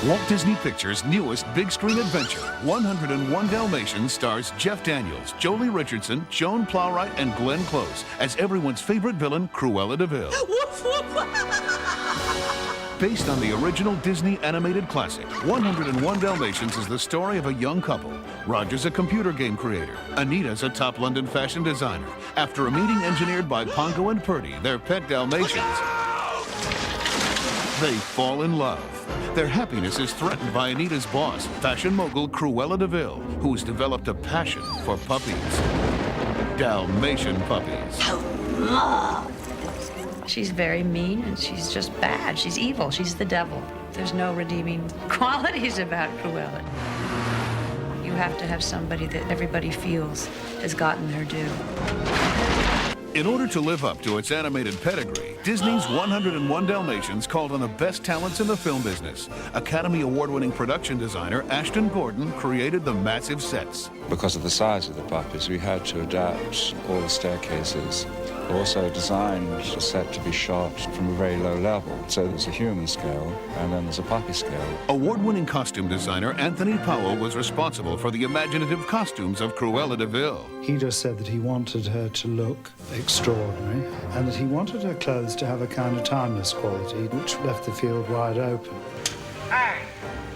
Walt Disney Pictures' newest big-screen adventure, 101 Dalmatians, stars Jeff Daniels, Jolie Richardson, Joan Plowright, and Glenn Close as everyone's favorite villain, Cruella De Vil. Based on the original Disney animated classic, 101 Dalmatians is the story of a young couple. Roger's a computer game creator. Anita's a top London fashion designer. After a meeting engineered by Pongo and Purdy, their pet Dalmatians, they fall in love. Their happiness is threatened by Anita's boss, fashion mogul Cruella De Vil, who's developed a passion for puppies. Dalmatian puppies. She's very mean and she's just bad. She's evil. She's the devil. There's no redeeming qualities about Cruella. You have to have somebody that everybody feels has gotten their due. In order to live up to its animated pedigree, Disney's 101 Dalmatians called on the best talents in the film business. Academy Award-winning production designer Ashton Gordon created the massive sets. Because of the size of the puppies, we had to adapt all the staircases. We also designed the set to be shot from a very low level. So there's a human scale, and then there's a puppy scale. Award-winning costume designer Anthony Powell was responsible for the imaginative costumes of Cruella De Vil. He just said that he wanted her to look extraordinary and that he wanted her clothes to have a kind of timeless quality, which left the field wide open. Hey,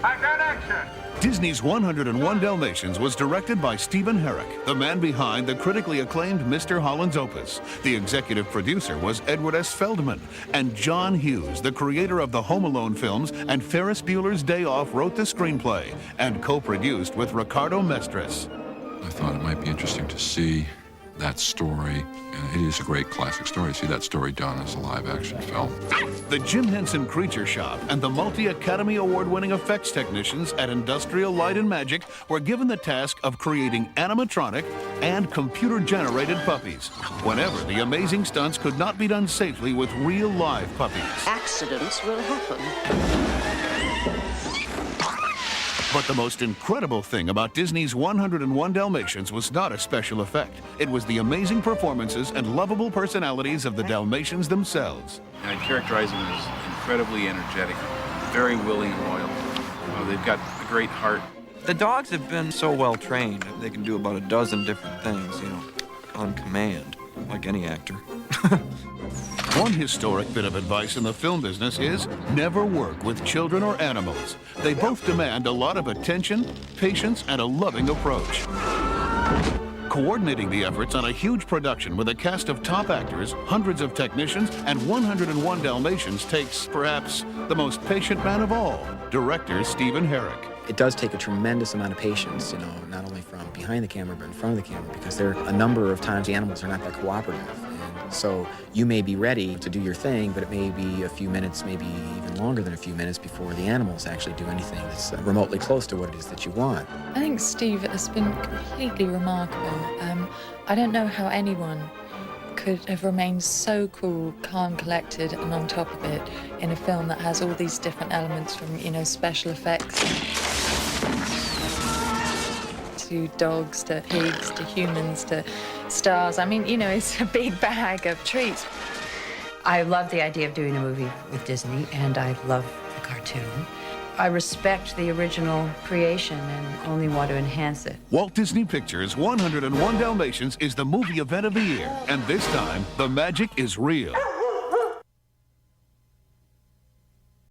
I've got action! Disney's 101 Dalmatians was directed by Stephen Herrick, the man behind the critically acclaimed Mr. Holland's opus. The executive producer was Edward S. Feldman, and John Hughes, the creator of the Home Alone films and Ferris Bueller's Day Off, wrote the screenplay and co-produced with Ricardo Mestres. I thought it might be interesting to see that story, and it is a great classic story, to see that story done as a live-action film. The Jim Henson Creature Shop and the multi-Academy Award-winning effects technicians at Industrial Light and Magic were given the task of creating animatronic and computer-generated puppies, whenever the amazing stunts could not be done safely with real live puppies. Accidents will happen. But the most incredible thing about Disney's 101 Dalmatians was not a special effect. It was the amazing performances and lovable personalities of the Dalmatians themselves. I'd characterize them as incredibly energetic, very willing and loyal. They've got a great heart. The dogs have been so well trained, they can do about a dozen different things, on command, like any actor. One historic bit of advice in the film business is never work with children or animals. They both demand a lot of attention, patience, and a loving approach. Coordinating the efforts on a huge production with a cast of top actors, hundreds of technicians, and 101 Dalmatians takes, perhaps, the most patient man of all, director Stephen Herrick. It does take a tremendous amount of patience, not only from behind the camera, but in front of the camera, because there are a number of times the animals are not that cooperative. And so you may be ready to do your thing, but it may be a few minutes, maybe even longer than a few minutes before the animals actually do anything that's remotely close to what it is that you want. I think Steve has been completely remarkable. I don't know how anyone could have remained so cool, calm, collected, and on top of it in a film that has all these different elements from, special effects to dogs, to pigs, to humans, to stars. I mean, it's a big bag of treats. I love the idea of doing a movie with Disney, and I love the cartoon. I respect the original creation and only want to enhance it. Walt Disney Pictures' 101 Dalmatians is the movie event of the year, and this time, the magic is real.